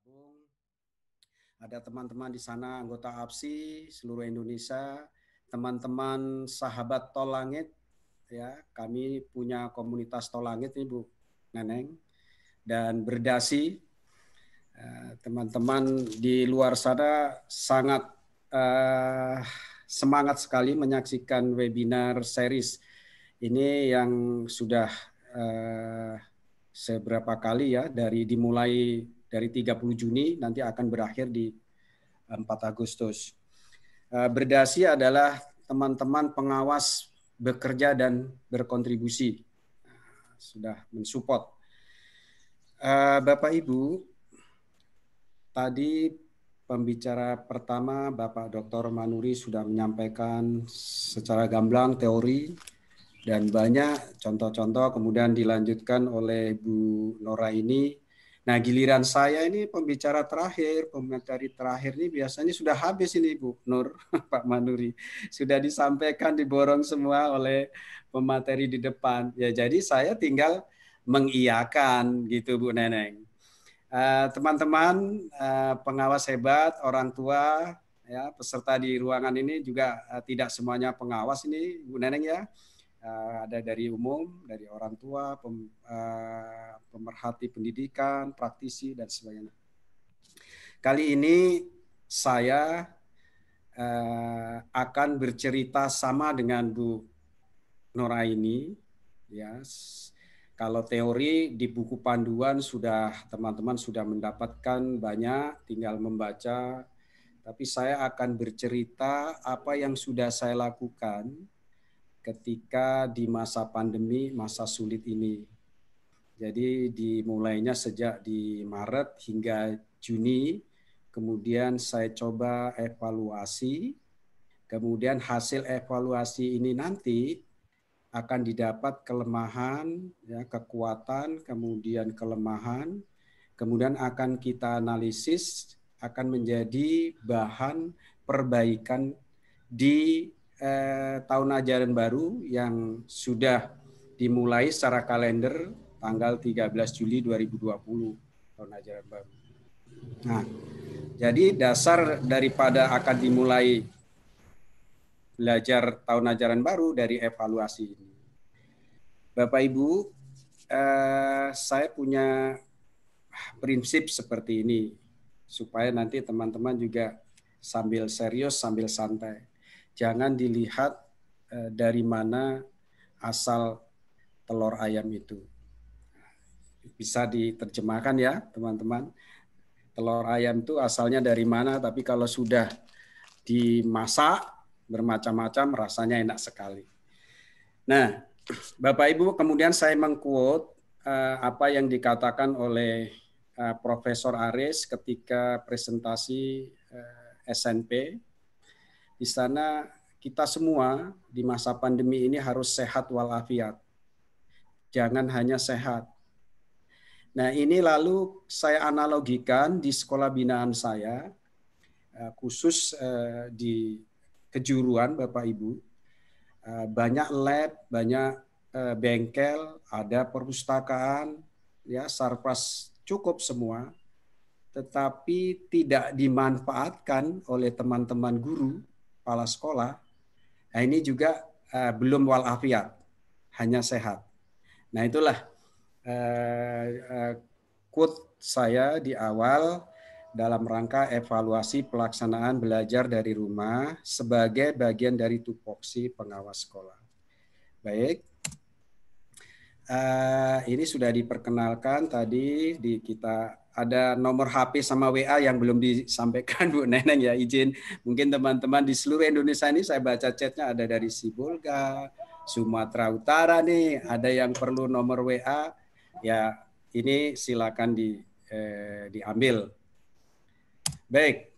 bergabung. Ada teman-teman di sana anggota APSI seluruh Indonesia, teman-teman sahabat Tol Langit, ya kami punya komunitas Tol Langit nih Bu Neneng, dan Berdasi. Teman-teman di luar sana sangat semangat sekali menyaksikan webinar series ini yang sudah seberapa kali ya, dimulai dari 30 Juni nanti akan berakhir di 4 Agustus. Berdasi adalah teman-teman pengawas bekerja dan berkontribusi, sudah mensupport. Bapak Ibu, tadi pembicara pertama Bapak Dr. Manuri sudah menyampaikan secara gamblang teori dan banyak contoh-contoh, kemudian dilanjutkan oleh Bu Nora ini. Nah, giliran saya ini pembicara terakhir, komentari terakhir ini biasanya sudah habis ini Bu Nur, Pak Manuri. Sudah disampaikan, diborong semua oleh pemateri di depan. Ya, jadi saya tinggal mengiyakan gitu Bu Neneng. Teman-teman pengawas hebat, orang tua, ya peserta di ruangan ini juga tidak semuanya pengawas ini Bu Neneng ya. Ada dari umum, dari orang tua, pemerhati pendidikan, praktisi, dan sebagainya. Kali ini saya akan bercerita sama dengan Bu Nora ini. Ya, kalau teori di buku panduan sudah teman-teman sudah mendapatkan banyak, tinggal membaca. Tapi saya akan bercerita apa yang sudah saya lakukan ketika di masa pandemi, masa sulit ini. Jadi dimulainya sejak di Maret hingga Juni, kemudian saya coba evaluasi, kemudian hasil evaluasi ini nanti akan didapat kelemahan, ya, kekuatan, kemudian kelemahan, kemudian akan kita analisis, akan menjadi bahan perbaikan di tahun ajaran baru yang sudah dimulai secara kalender tanggal 13 Juli 2020, tahun ajaran baru. Nah, jadi dasar daripada akan dimulai belajar tahun ajaran baru dari evaluasi ini. Bapak Ibu, saya punya prinsip seperti ini supaya nanti teman-teman juga sambil serius, sambil santai. Jangan dilihat dari mana asal telur ayam itu. Bisa diterjemahkan ya teman-teman. Telur ayam itu asalnya dari mana, tapi kalau sudah dimasak bermacam-macam rasanya enak sekali. Nah, Bapak Ibu, kemudian saya mengquote apa yang dikatakan oleh Profesor Aris ketika presentasi SNP. Di sana kita semua di masa pandemi ini harus sehat walafiat. Jangan hanya sehat. Nah, ini lalu saya analogikan di sekolah binaan saya, khusus di kejuruan Bapak Ibu. Banyak lab, banyak bengkel, ada perpustakaan, ya sarpras cukup semua, tetapi tidak dimanfaatkan oleh teman-teman guru, kepala sekolah. Nah, ini juga belum walafiat, hanya sehat. Nah, itulah quote saya di awal dalam rangka evaluasi pelaksanaan belajar dari rumah sebagai bagian dari tupoksi pengawas sekolah. Baik, ini sudah diperkenalkan tadi di kita ada nomor HP sama WA yang belum disampaikan Bu Neneng ya, izin mungkin teman-teman di seluruh Indonesia ini saya baca chatnya ada dari Sibolga, Sumatera Utara nih, ada yang perlu nomor WA ya ini silakan diambil. Baik,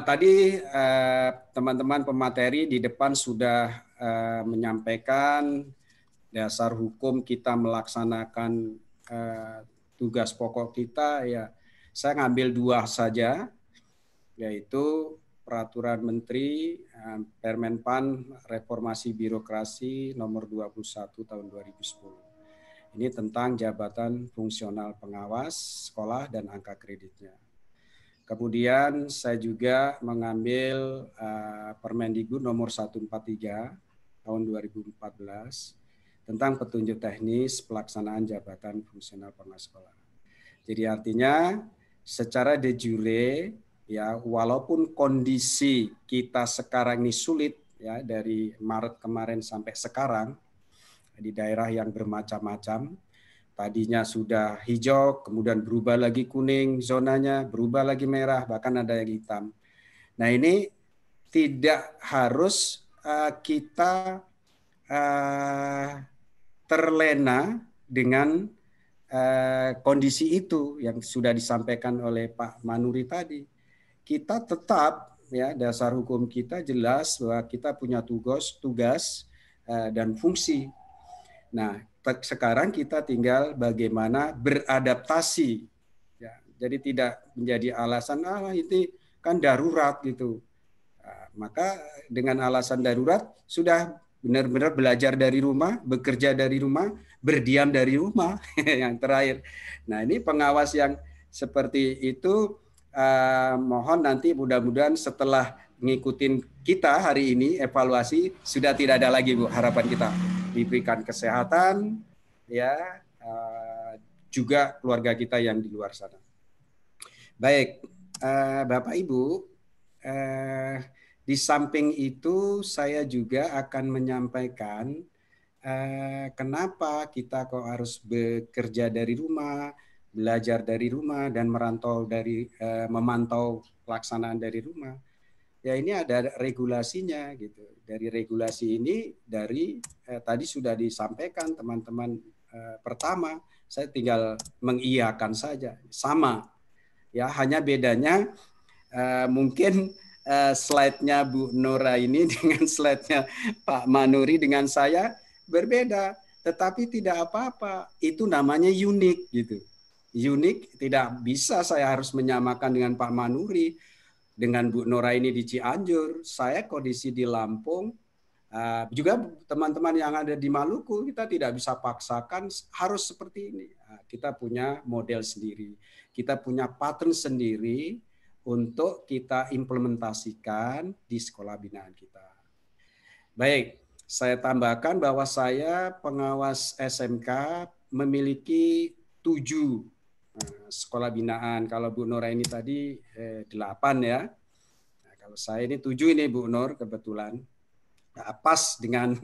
tadi teman-teman pemateri di depan sudah menyampaikan dasar hukum kita melaksanakan tugas pokok kita, ya saya ngambil dua saja, yaitu Peraturan Menteri Permenpan Reformasi Birokrasi nomor 21 tahun 2010. Ini tentang jabatan fungsional pengawas sekolah dan angka kreditnya. Kemudian saya juga mengambil Permendikbud nomor 143 tahun 2014 tentang petunjuk teknis pelaksanaan jabatan fungsional pengawas sekolah. Jadi artinya secara de jure ya, walaupun kondisi kita sekarang ini sulit ya, dari Maret kemarin sampai sekarang di daerah yang bermacam-macam, tadinya sudah hijau, kemudian berubah lagi kuning zonanya, berubah lagi merah, bahkan ada yang hitam. Nah ini tidak harus kita terlena dengan kondisi itu yang sudah disampaikan oleh Pak Manuri tadi. Kita tetap ya, dasar hukum kita jelas bahwa kita punya tugas dan fungsi. Nah, sekarang kita tinggal bagaimana beradaptasi. Ya, jadi tidak menjadi alasan ini kan darurat gitu. Nah, maka dengan alasan darurat sudah benar-benar belajar dari rumah, bekerja dari rumah, berdiam dari rumah yang terakhir. Nah, ini pengawas yang seperti itu mohon nanti mudah-mudahan setelah ngikutin kita hari ini evaluasi sudah tidak ada lagi Bu, harapan kita diberikan kesehatan ya, juga keluarga kita yang di luar sana. Baik, Bapak Ibu, di samping itu saya juga akan menyampaikan kenapa kita kok harus bekerja dari rumah, belajar dari rumah, dan merantau dari memantau pelaksanaan dari rumah. Ya ini ada regulasinya gitu. Dari regulasi ini dari tadi sudah disampaikan teman-teman, pertama saya tinggal mengiyakan saja, sama ya, hanya bedanya mungkin slide-nya Bu Nora ini dengan slide-nya Pak Manuri dengan saya berbeda, tetapi tidak apa-apa, itu namanya unik gitu. Unik, tidak bisa saya harus menyamakan dengan Pak Manuri, dengan Bu Nora ini di Cianjur, saya kondisi di Lampung, juga teman-teman yang ada di Maluku, kita tidak bisa paksakan harus seperti ini. Kita punya model sendiri, kita punya pattern sendiri untuk kita implementasikan di sekolah binaan kita. Baik, saya tambahkan bahwa saya pengawas SMK memiliki 7 sekolah binaan. Kalau Bu Nora ini tadi 8 ya. Nah, kalau saya ini 7 ini Bu Nur kebetulan. Nah, pas dengan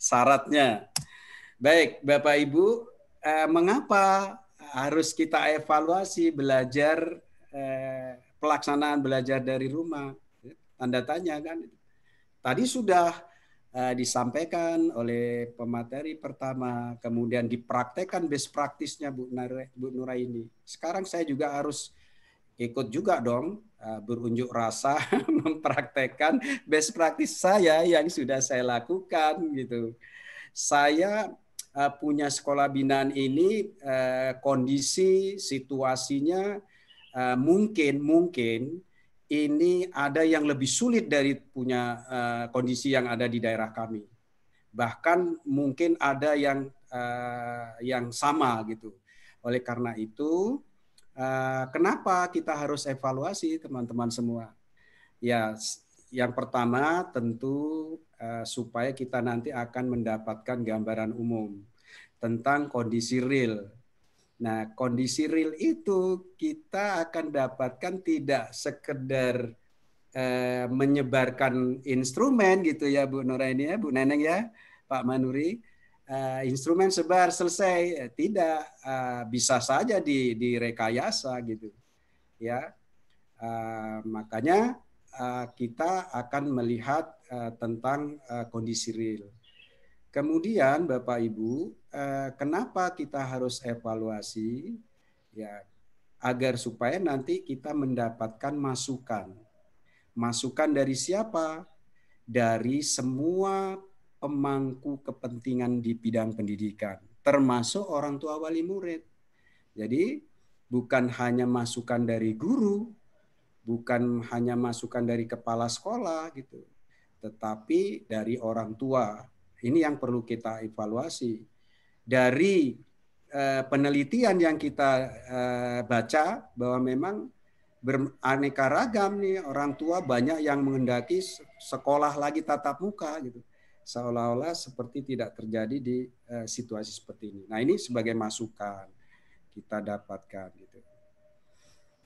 syaratnya. Baik, Bapak Ibu, mengapa harus kita evaluasi belajar pelaksanaan belajar dari rumah? Tanda tanya kan. Tadi sudah disampaikan oleh pemateri pertama, kemudian dipraktekkan best practice-nya Bu Nura ini. Sekarang saya juga harus ikut juga dong berunjuk rasa mempraktekkan best practice saya yang sudah saya lakukan gitu. Saya punya sekolah binaan ini kondisi situasinya mungkin ini ada yang lebih sulit dari punya kondisi yang ada di daerah kami. Bahkan mungkin ada yang sama gitu. Oleh karena itu, kenapa kita harus evaluasi teman-teman semua? Ya, yang pertama tentu supaya kita nanti akan mendapatkan gambaran umum tentang kondisi real. Nah, kondisi real itu kita akan dapatkan tidak sekedar menyebarkan instrumen gitu ya Bu Nuraini ya, Bu Neneng ya, Pak Manuri, instrumen sebar selesai, tidak, bisa saja direkayasa gitu ya. Makanya kita akan melihat tentang kondisi real. Kemudian Bapak Ibu, kenapa kita harus evaluasi? Ya, agar supaya nanti kita mendapatkan masukan. Masukan dari siapa? Dari semua pemangku kepentingan di bidang pendidikan, termasuk orang tua wali murid. Jadi bukan hanya masukan dari guru, bukan hanya masukan dari kepala sekolah gitu, tetapi dari orang tua. Ini yang perlu kita evaluasi. dari penelitian yang kita baca bahwa memang beraneka ragam nih, orang tua banyak yang menghendaki sekolah lagi tatap muka gitu, seolah-olah seperti tidak terjadi di situasi seperti ini. Nah, ini sebagai masukan kita dapatkan gitu.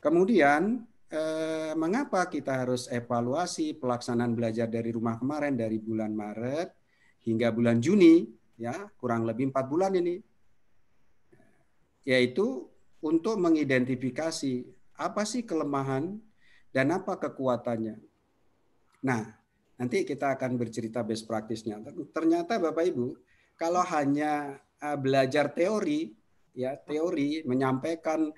Kemudian mengapa kita harus evaluasi pelaksanaan belajar dari rumah kemarin dari bulan Maret hingga bulan Juni, ya kurang lebih 4 bulan ini, yaitu untuk mengidentifikasi apa sih kelemahan dan apa kekuatannya. Nah, nanti kita akan bercerita best practice-nya. Ternyata Bapak Ibu, kalau hanya belajar teori, ya teori menyampaikan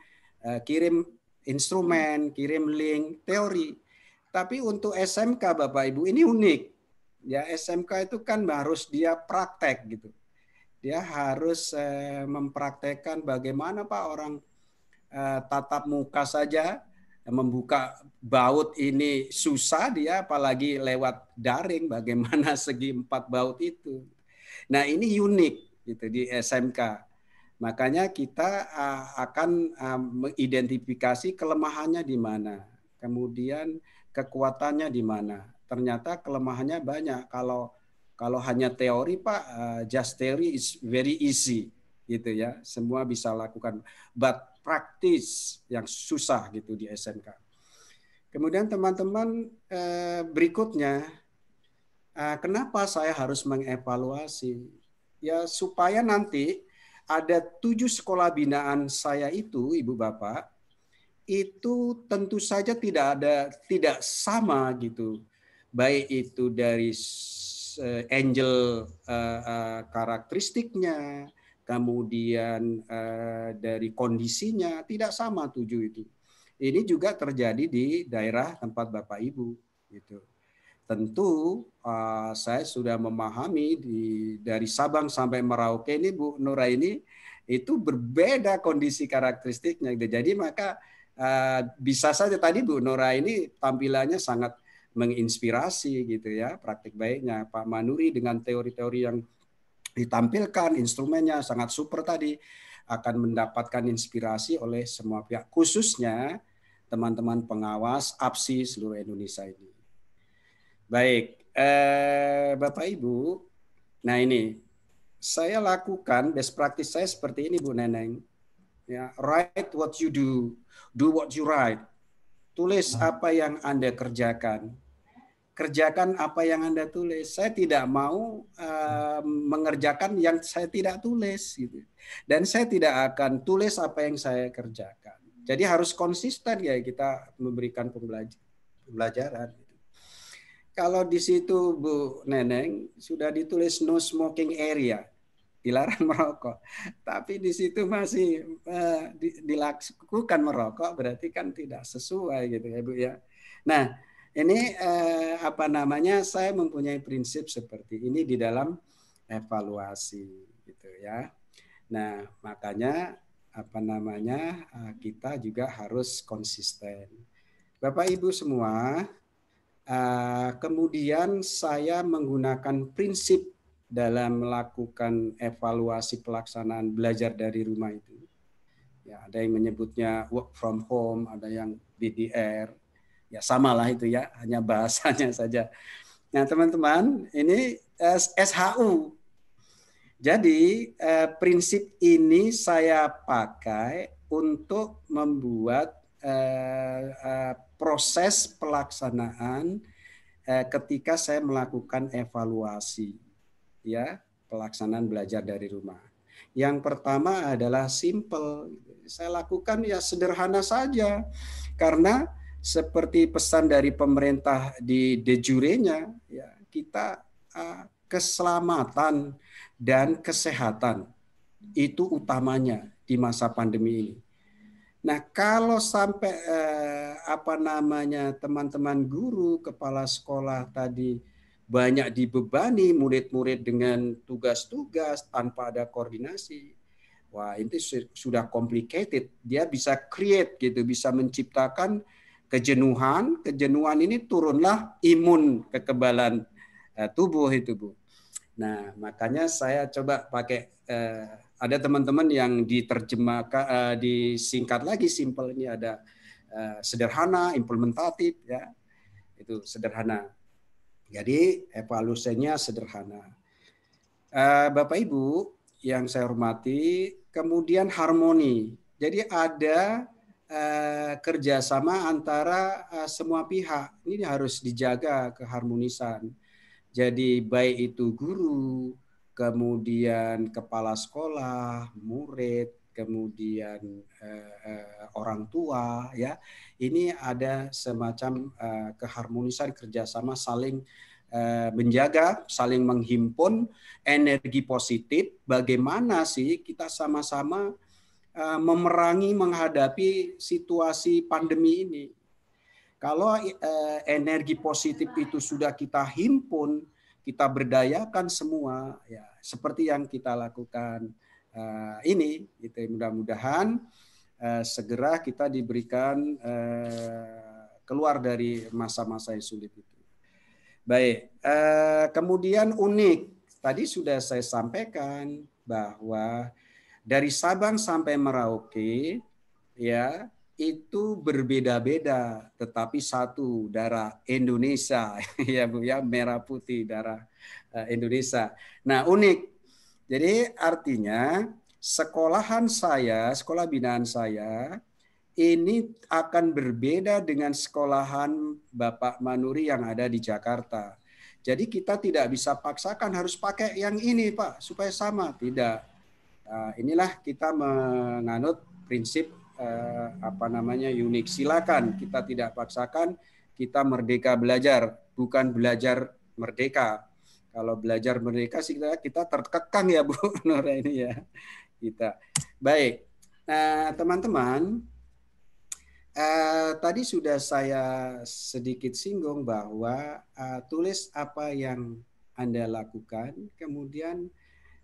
kirim instrumen, kirim link, teori. Tapi untuk SMK Bapak Ibu ini unik. Ya, SMK itu kan harus dia praktek gitu. Dia harus mempraktekkan bagaimana Pak orang tatap muka saja membuka baut ini susah, dia apalagi lewat daring bagaimana segi 4 baut itu. Nah, ini unik gitu di SMK. Makanya kita akan mengidentifikasi kelemahannya di mana, kemudian kekuatannya di mana. Ternyata kelemahannya banyak. Kalau hanya teori Pak, just theory is very easy gitu ya, semua bisa lakukan. But practice yang susah gitu di SMK. Kemudian teman-teman berikutnya, kenapa saya harus mengevaluasi? Ya supaya nanti ada 7 sekolah binaan saya itu, Ibu Bapak, itu tentu saja tidak sama gitu. Baik itu dari angel karakteristiknya, kemudian dari kondisinya tidak sama 7 itu. Ini juga terjadi di daerah tempat Bapak Ibu gitu. Tentu saya sudah memahami dari Sabang sampai Merauke ini Bu Nuraini itu berbeda kondisi karakteristiknya. Jadi maka bisa saja tadi Bu Nuraini tampilannya sangat menginspirasi gitu ya, praktik baiknya. Pak Manuri dengan teori-teori yang ditampilkan, instrumennya sangat super tadi, akan mendapatkan inspirasi oleh semua pihak, khususnya teman-teman pengawas APSI seluruh Indonesia ini. Baik, Bapak Ibu, nah ini saya lakukan best practice saya seperti ini Bu Neneng. Ya, write what you do what you write. Tulis apa yang Anda kerjakan. Kerjakan apa yang Anda tulis. Saya tidak mau mengerjakan yang saya tidak tulis gitu. Dan saya tidak akan tulis apa yang saya kerjakan. Jadi harus konsisten ya kita memberikan pembelajaran. Kalau di situ Bu Neneng sudah ditulis no smoking area, dilarang merokok, tapi di situ masih dilakukan merokok, berarti kan tidak sesuai gitu ya Bu ya. Nah, ini apa namanya, saya mempunyai prinsip seperti ini di dalam evaluasi gitu ya. Nah, makanya apa namanya, kita juga harus konsisten. Bapak Ibu semua, kemudian saya menggunakan prinsip dalam melakukan evaluasi pelaksanaan belajar dari rumah itu. Ya, ada yang menyebutnya work from home, ada yang BDR. Ya samalah itu ya, hanya bahasanya saja. Nah teman-teman, ini SHU. Jadi prinsip ini saya pakai untuk membuat proses pelaksanaan ketika saya melakukan evaluasi ya pelaksanaan belajar dari rumah. Yang pertama adalah simple. Saya lakukan ya sederhana saja karena seperti pesan dari pemerintah di de jure-nya ya kita keselamatan dan kesehatan itu utamanya di masa pandemi ini. Nah, kalau sampai apa namanya teman-teman guru, kepala sekolah tadi banyak dibebani murid-murid dengan tugas-tugas tanpa ada koordinasi, wah ini sudah complicated. Dia bisa create gitu, bisa menciptakan kejenuhan. Kejenuhan ini turunlah imun kekebalan tubuh itu Bu. Nah, makanya saya coba pakai ada teman-teman yang diterjemahkan, disingkat lagi, simple ini ada sederhana, implementatif, ya itu sederhana. Jadi evaluasinya sederhana. Bapak Ibu yang saya hormati, kemudian harmoni. Jadi ada kerjasama antara semua pihak. Ini harus dijaga keharmonisan. Jadi baik itu guru, kemudian kepala sekolah, murid, kemudian orang tua, ya. Ini ada semacam keharmonisan kerjasama, saling menjaga, saling menghimpun energi positif. Bagaimana sih kita sama-sama memerangi, menghadapi situasi pandemi ini? Kalau energi positif itu sudah kita himpun, kita berdayakan semua, ya seperti yang kita lakukan ini, gitu. Mudah-mudahan segera kita diberikan keluar dari masa-masa yang sulit itu. Baik, kemudian unik. Tadi sudah saya sampaikan bahwa dari Sabang sampai Merauke, ya itu berbeda-beda, tetapi satu darah Indonesia, ya Bu ya, merah putih darah Indonesia. Nah unik, jadi artinya sekolahan saya, sekolah binaan saya ini akan berbeda dengan sekolahan Bapak Manuri yang ada di Jakarta. Jadi kita tidak bisa paksakan harus pakai yang ini Pak supaya sama, tidak. Inilah kita menganut prinsip unik. Silakan, kita tidak paksakan, kita merdeka belajar, bukan belajar merdeka. Kalau belajar merdeka sih kita terkekang ya Bu Nora ini ya. Kita. Baik. Nah, teman-teman, tadi sudah saya sedikit singgung bahwa tulis apa yang Anda lakukan, kemudian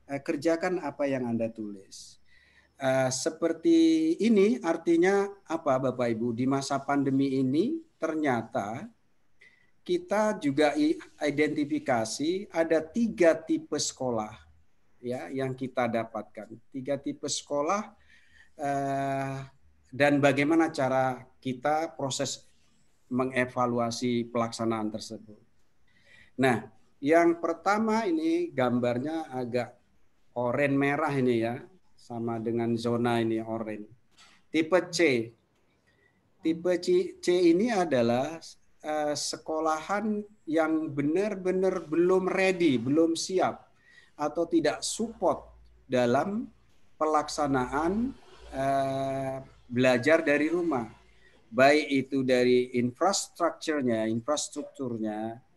kerjakan apa yang Anda tulis. Seperti ini artinya apa Bapak Ibu? Di masa pandemi ini ternyata kita juga identifikasi ada 3 tipe sekolah ya yang kita dapatkan. 3 tipe sekolah dan bagaimana cara kita proses mengevaluasi pelaksanaan tersebut. Nah, yang pertama ini gambarnya agak oranye merah ini ya, sama dengan zona ini oranye. Tipe C. Tipe C ini adalah sekolahan yang benar-benar belum ready, belum siap atau tidak support dalam pelaksanaan belajar dari rumah. Baik itu dari infrastrukturnya,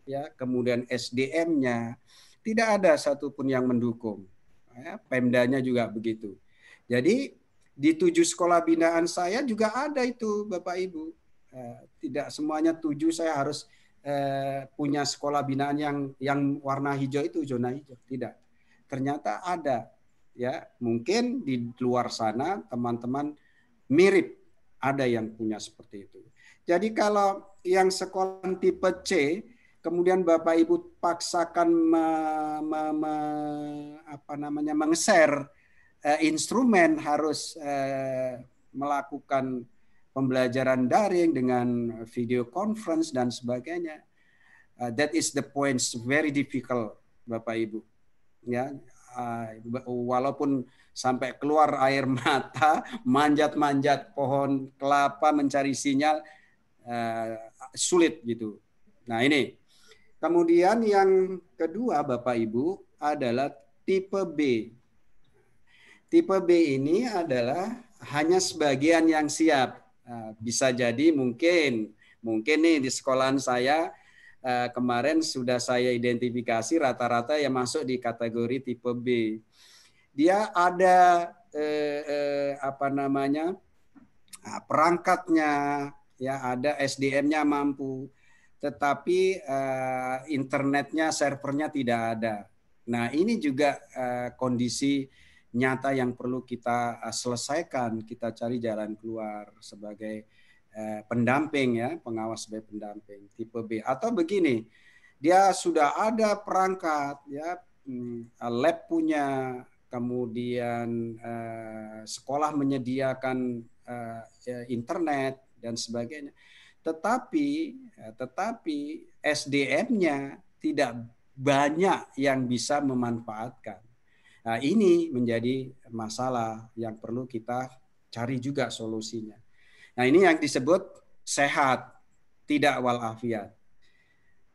ya, kemudian SDM-nya, tidak ada satupun yang mendukung. Ya, Pemdanya juga begitu. Jadi di 7 sekolah binaan saya juga ada itu Bapak Ibu. Tidak semuanya 7 saya harus punya sekolah binaan yang warna hijau itu, zona hijau. Tidak. Ternyata ada. Ya, mungkin di luar sana teman-teman mirip ada yang punya seperti itu. Jadi kalau yang sekolah tipe C, kemudian Bapak Ibu paksakan meng-share instrumen harus melakukan pembelajaran daring dengan video conference dan sebagainya. That is the points very difficult Bapak Ibu. Ya, walaupun sampai keluar air mata, manjat-manjat pohon kelapa mencari sinyal, sulit gitu. Nah ini. Kemudian yang kedua Bapak Ibu adalah tipe B. Tipe B ini adalah hanya sebagian yang siap. Bisa jadi mungkin nih di sekolahan saya kemarin sudah saya identifikasi rata-rata yang masuk di kategori tipe B. Dia ada perangkatnya, ya ada SDM-nya mampu, tetapi internetnya, servernya tidak ada. Nah ini juga kondisi nyata yang perlu kita selesaikan, kita cari jalan keluar sebagai pendamping ya, pengawas sebagai pendamping tipe B. Atau begini, dia sudah ada perangkat ya, lab punya, kemudian sekolah menyediakan internet dan sebagainya. Tetapi SDM-nya tidak banyak yang bisa memanfaatkan. Nah, ini menjadi masalah yang perlu kita cari juga solusinya. Nah, ini yang disebut sehat, tidak walafiat.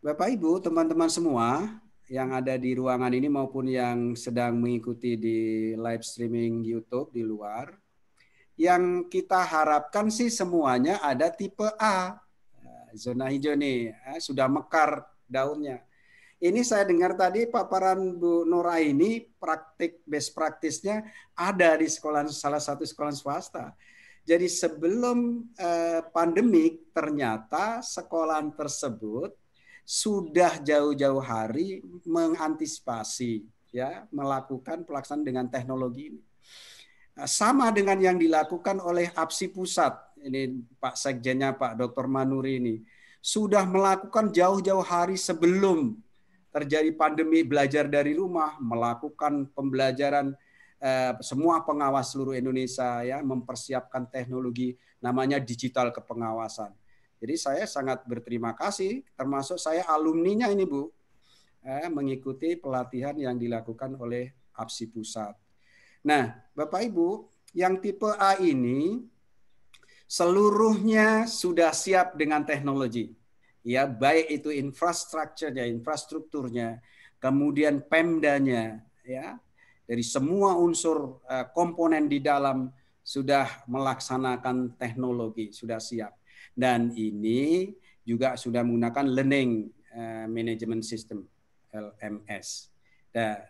Bapak Ibu, teman-teman semua yang ada di ruangan ini maupun yang sedang mengikuti di live streaming YouTube di luar, yang kita harapkan sih semuanya ada tipe A. Zona hijau nih, sudah mekar daunnya. Ini saya dengar tadi paparan Bu Nora ini praktik best practice-nya ada di sekolah, salah satu sekolah swasta. Jadi sebelum pandemik ternyata sekolah tersebut sudah jauh-jauh hari mengantisipasi ya melakukan pelaksanaan dengan teknologi ini. Sama dengan yang dilakukan oleh APSI Pusat. Ini Pak Sekjennya Pak Dr. Manuri ini sudah melakukan jauh-jauh hari sebelum terjadi pandemi belajar dari rumah, melakukan pembelajaran semua pengawas seluruh Indonesia ya mempersiapkan teknologi namanya digital kepengawasan. Jadi saya sangat berterima kasih, termasuk saya alumninya ini Bu, mengikuti pelatihan yang dilakukan oleh APSI Pusat. Nah, Bapak Ibu, yang tipe A ini seluruhnya sudah siap dengan teknologi. Ya, baik itu infrastrukturnya, kemudian Pemdanya, ya, dari semua unsur komponen di dalam sudah melaksanakan teknologi, sudah siap. Dan ini juga sudah menggunakan Learning Management System, LMS.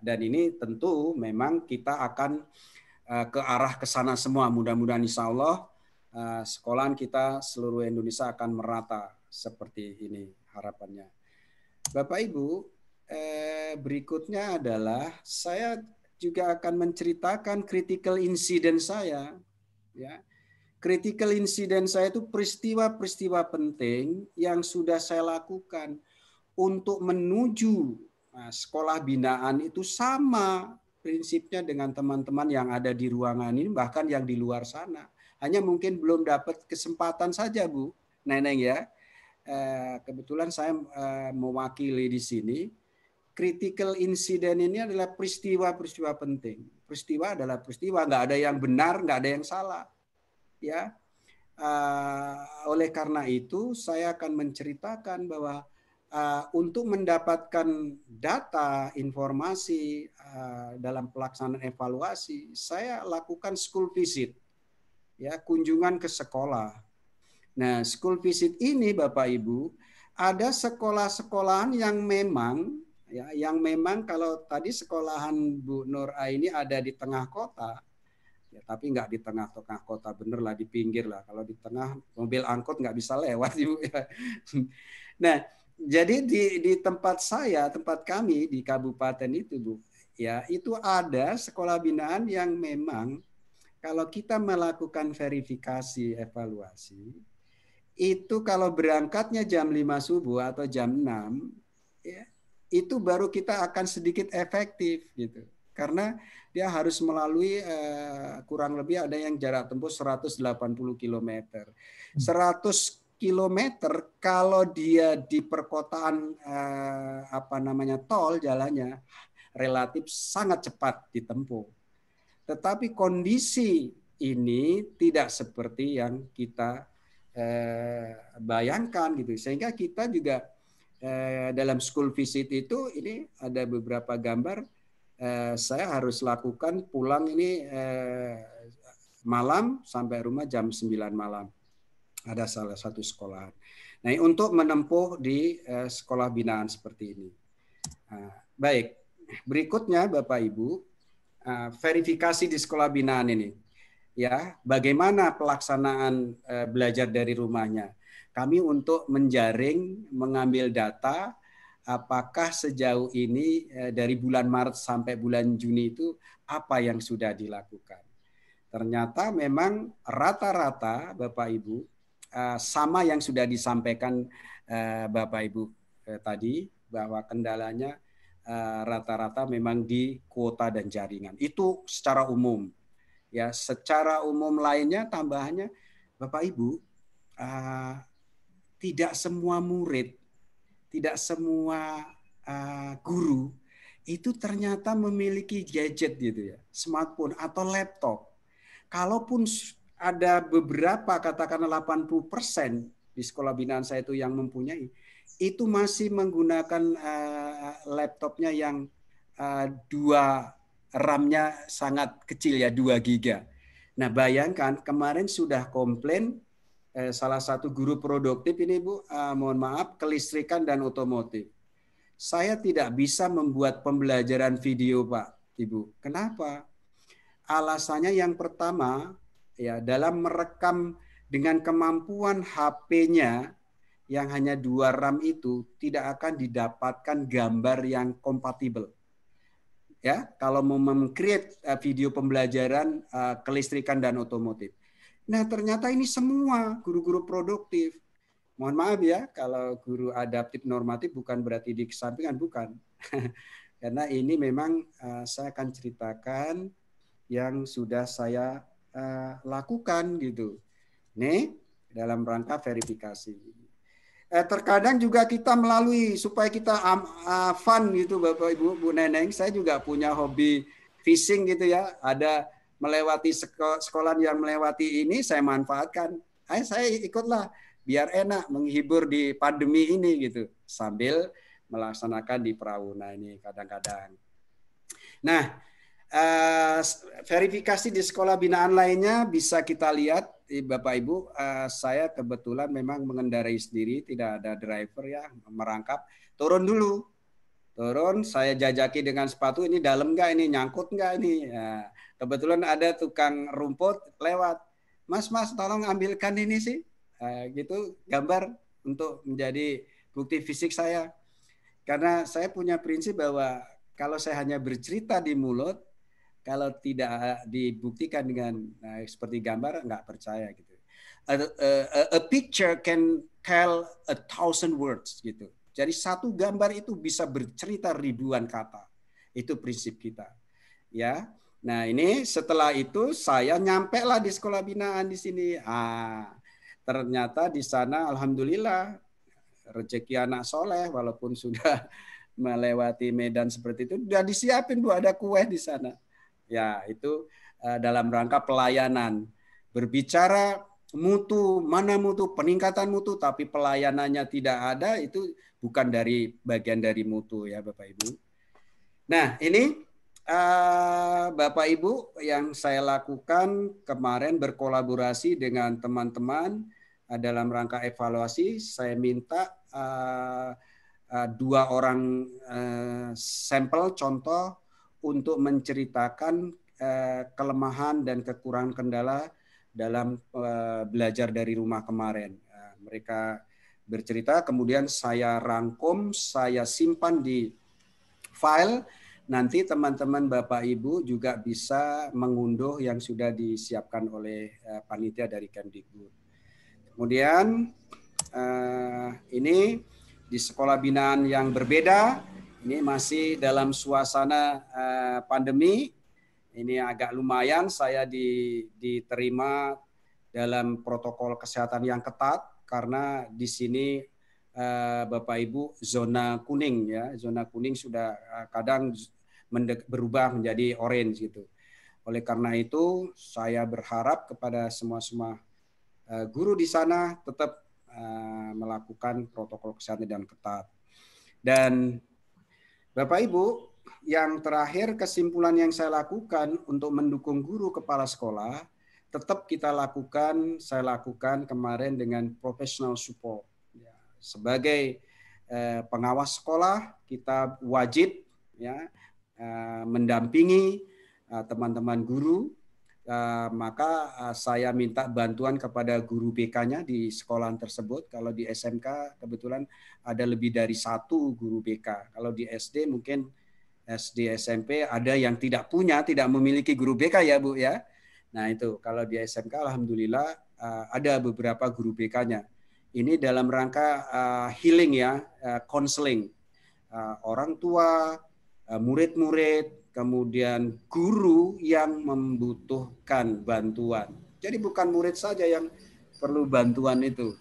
Dan ini tentu memang kita akan ke arah ke sana semua. Mudah-mudahan insya Allah sekolahan kita seluruh Indonesia akan merata seperti ini harapannya. Bapak Ibu, berikutnya adalah saya juga akan menceritakan critical incident saya. Ya, critical incident saya itu peristiwa-peristiwa penting yang sudah saya lakukan untuk menuju sekolah binaan itu sama prinsipnya dengan teman-teman yang ada di ruangan ini, bahkan yang di luar sana. Hanya mungkin belum dapat kesempatan saja, Bu Neneng ya. Kebetulan saya mewakili di sini. Critical incident ini adalah peristiwa-peristiwa penting. Peristiwa adalah peristiwa, nggak ada yang benar, nggak ada yang salah. Ya, oleh karena itu saya akan menceritakan bahwa untuk mendapatkan data, informasi dalam pelaksanaan evaluasi, saya lakukan school visit, ya kunjungan ke sekolah. Nah, school visit ini Bapak Ibu, ada sekolah-sekolahan yang memang, ya, yang memang kalau tadi sekolahan Bu Nur ini ada di tengah kota, ya, tapi nggak di tengah-tengah kota, bener lah di pinggir lah. Kalau di tengah mobil angkot nggak bisa lewat, Ibu. Nah, jadi di tempat saya, tempat kami di kabupaten itu, Bu, ya itu ada sekolah binaan yang memang kalau kita melakukan verifikasi evaluasi, itu kalau berangkatnya jam 5 subuh atau jam 6, ya, itu baru kita akan sedikit efektif gitu. Karena dia harus melalui kurang lebih ada yang jarak tempuh 180 km. 100 kilometer kalau dia di perkotaan tol jalannya relatif sangat cepat ditempuh. Tetapi kondisi ini tidak seperti yang kita bayangkan gitu. Sehingga kita juga dalam school visit itu ini ada beberapa gambar saya harus lakukan pulang ini malam sampai rumah jam 9 malam. Ada salah satu sekolah. Nah, untuk menempuh di sekolah binaan seperti ini. Baik, berikutnya Bapak Ibu, verifikasi di sekolah binaan ini. Ya, bagaimana pelaksanaan belajar dari rumahnya? Kami untuk menjaring, mengambil data, apakah sejauh ini dari bulan Maret sampai bulan Juni itu apa yang sudah dilakukan? Ternyata memang rata-rata Bapak Ibu sama yang sudah disampaikan Bapak Ibu tadi bahwa kendalanya rata-rata memang di kuota dan jaringan. Itu secara umum. Ya, secara umum lainnya tambahannya, Bapak Ibu, tidak semua murid, tidak semua guru itu ternyata memiliki gadget gitu ya, smartphone atau laptop. Kalaupun ada beberapa, katakanlah 80% di sekolah binaan saya itu yang mempunyai, itu masih menggunakan laptopnya yang dua RAM-nya sangat kecil ya, 2 giga. Nah, bayangkan kemarin sudah komplain salah satu guru produktif ini Bu, mohon maaf, kelistrikan dan otomotif. Saya tidak bisa membuat pembelajaran video, Pak, Ibu. Kenapa? Alasannya yang pertama, ya, dalam merekam dengan kemampuan HP-nya yang hanya 2 RAM itu tidak akan didapatkan gambar yang kompatibel. Ya, kalau mau meng-create video pembelajaran kelistrikan dan otomotif. Nah, ternyata ini semua guru-guru produktif. Mohon maaf ya, kalau guru adaptif normatif bukan berarti dikesampingkan, bukan. Karena ini memang saya akan ceritakan yang sudah saya lakukan gitu. Nih, dalam rangka verifikasi. Terkadang juga kita melalui supaya kita fun gitu Bapak Ibu, Bu Neneng. Saya juga punya hobi fishing gitu ya. Ada melewati sekolah yang melewati ini saya manfaatkan. Saya ikutlah biar enak menghibur di pandemi ini gitu sambil melaksanakan di perahu. Nah ini kadang-kadang. Nah, verifikasi di sekolah binaan lainnya bisa kita lihat Bapak Ibu, saya kebetulan memang mengendarai sendiri, tidak ada driver ya, merangkap. Turun dulu, turun, saya jajaki dengan sepatu, ini dalam nggak, ini nyangkut nggak ini. Ya, kebetulan ada tukang rumput lewat, Mas, tolong ambilkan ini sih, gitu gambar untuk menjadi bukti fisik saya. Karena saya punya prinsip bahwa kalau saya hanya bercerita di mulut, kalau tidak dibuktikan dengan seperti gambar, nggak percaya gitu. A picture can tell 1,000 words gitu. Jadi satu gambar itu bisa bercerita ribuan kata. Itu prinsip kita. Ya. Nah ini setelah itu saya nyampe lah di sekolah binaan di sini. Ternyata di sana alhamdulillah rezeki anak soleh walaupun sudah melewati medan seperti itu, sudah disiapin Bu, ada kue di sana. Ya, itu dalam rangka pelayanan. Berbicara mutu, mana mutu, peningkatan mutu, tapi pelayanannya tidak ada, itu bukan dari bagian dari mutu ya Bapak Ibu. Nah, ini Bapak Ibu yang saya lakukan kemarin berkolaborasi dengan teman-teman dalam rangka evaluasi, saya minta 2 orang sampel contoh untuk menceritakan kelemahan dan kekurangan kendala dalam belajar dari rumah kemarin. Mereka bercerita, kemudian saya rangkum, saya simpan di file. Nanti teman-teman Bapak Ibu juga bisa mengunduh yang sudah disiapkan oleh panitia dari Kemdikbud. Kemudian ini di sekolah binaan yang berbeda, ini masih dalam suasana pandemi. Ini agak lumayan saya diterima dalam protokol kesehatan yang ketat karena di sini Bapak Ibu zona kuning ya, zona kuning sudah kadang berubah menjadi orange gitu. Oleh karena itu saya berharap kepada semua guru di sana tetap melakukan protokol kesehatan dan ketat. Dan Bapak Ibu, yang terakhir kesimpulan yang saya lakukan untuk mendukung guru kepala sekolah, tetap saya lakukan kemarin dengan professional support. Sebagai pengawas sekolah, kita wajib ya mendampingi teman-teman guru. Maka saya minta bantuan kepada guru BK-nya di sekolah tersebut. Kalau di SMK kebetulan ada lebih dari 1 guru BK. Kalau di SD mungkin SD SMP ada yang tidak memiliki guru BK ya Bu ya. Nah itu kalau di SMK alhamdulillah ada beberapa guru BK-nya. Ini dalam rangka healing ya, counseling orang tua, murid-murid, kemudian guru yang membutuhkan bantuan. Jadi bukan murid saja yang perlu bantuan itu.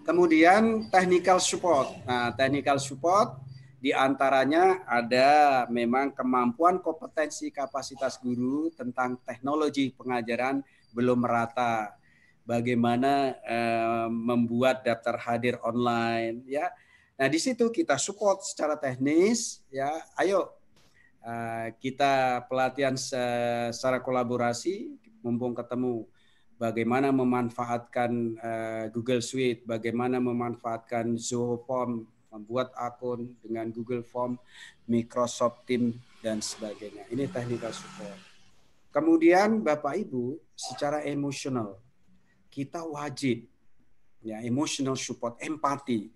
Kemudian technical support. Nah, technical support diantaranya ada memang kemampuan, kompetensi, kapasitas guru tentang teknologi pengajaran belum merata. Bagaimana membuat daftar hadir online, ya. Nah, di situ kita support secara teknis, ya. Ayo kita pelatihan secara kolaborasi, mumpung ketemu. Bagaimana memanfaatkan Google Suite, bagaimana memanfaatkan Zoho Form, membuat akun dengan Google Form, Microsoft Teams, dan sebagainya. Ini technical support. Kemudian Bapak Ibu, secara emosional, kita wajib ya emotional support, empati.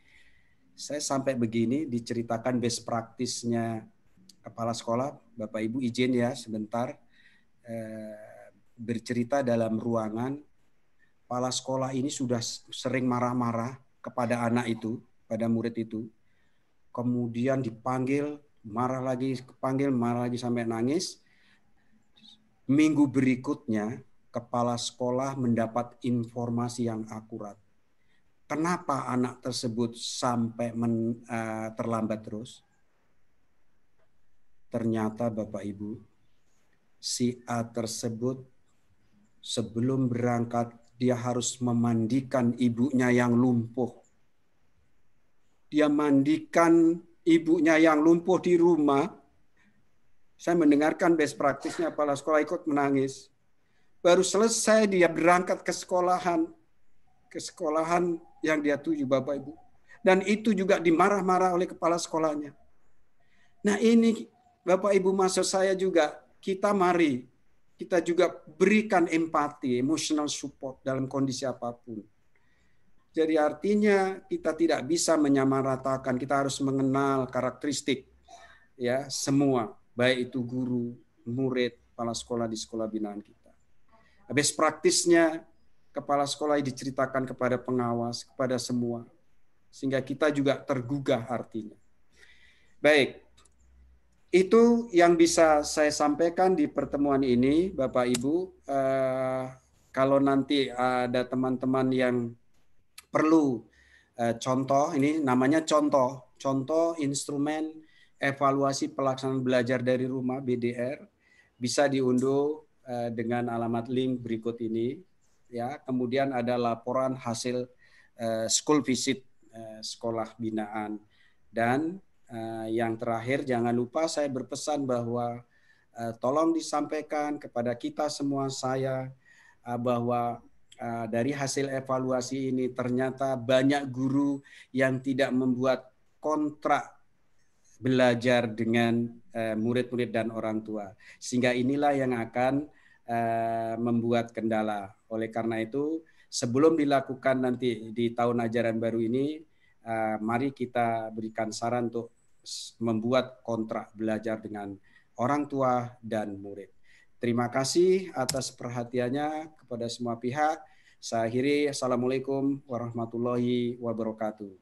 Saya sampai begini diceritakan best practice-nya kepala sekolah, Bapak Ibu izin ya sebentar. Bercerita dalam ruangan, kepala sekolah ini sudah sering marah-marah kepada anak itu, pada murid itu. Kemudian dipanggil, marah lagi, kepanggil, marah lagi sampai nangis. Minggu berikutnya, kepala sekolah mendapat informasi yang akurat. Kenapa anak tersebut sampai terlambat terus? Ternyata Bapak Ibu, si A tersebut sebelum berangkat dia harus memandikan ibunya yang lumpuh. Dia mandikan ibunya yang lumpuh di rumah. Saya mendengarkan best practice-nya, kepala sekolah ikut menangis. Baru selesai dia berangkat ke sekolahan yang dia tuju, Bapak Ibu. Dan itu juga dimarah-marah oleh kepala sekolahnya. Nah ini Bapak Ibu, maksud saya juga, kita juga berikan empati, emotional support dalam kondisi apapun. Jadi artinya kita tidak bisa menyamaratakan, kita harus mengenal karakteristik ya semua, baik itu guru, murid, kepala sekolah di sekolah binaan kita. Best practice-nya kepala sekolah diceritakan kepada pengawas, kepada semua, sehingga kita juga tergugah artinya. Baik. Itu yang bisa saya sampaikan di pertemuan ini, Bapak Ibu. Kalau nanti ada teman-teman yang perlu contoh, ini namanya contoh instrumen evaluasi pelaksanaan belajar dari rumah BDR, bisa diunduh dengan alamat link berikut ini. Ya, kemudian ada laporan hasil school visit sekolah binaan. Dan yang terakhir, jangan lupa saya berpesan bahwa tolong disampaikan kepada kita semua, saya, bahwa dari hasil evaluasi ini ternyata banyak guru yang tidak membuat kontrak belajar dengan murid-murid dan orang tua. Sehingga inilah yang akan membuat kendala. Oleh karena itu, sebelum dilakukan nanti di tahun ajaran baru ini, mari kita berikan saran untuk membuat kontrak belajar dengan orang tua dan murid. Terima kasih atas perhatiannya kepada semua pihak. Saya akhiri. Assalamualaikum warahmatullahi wabarakatuh.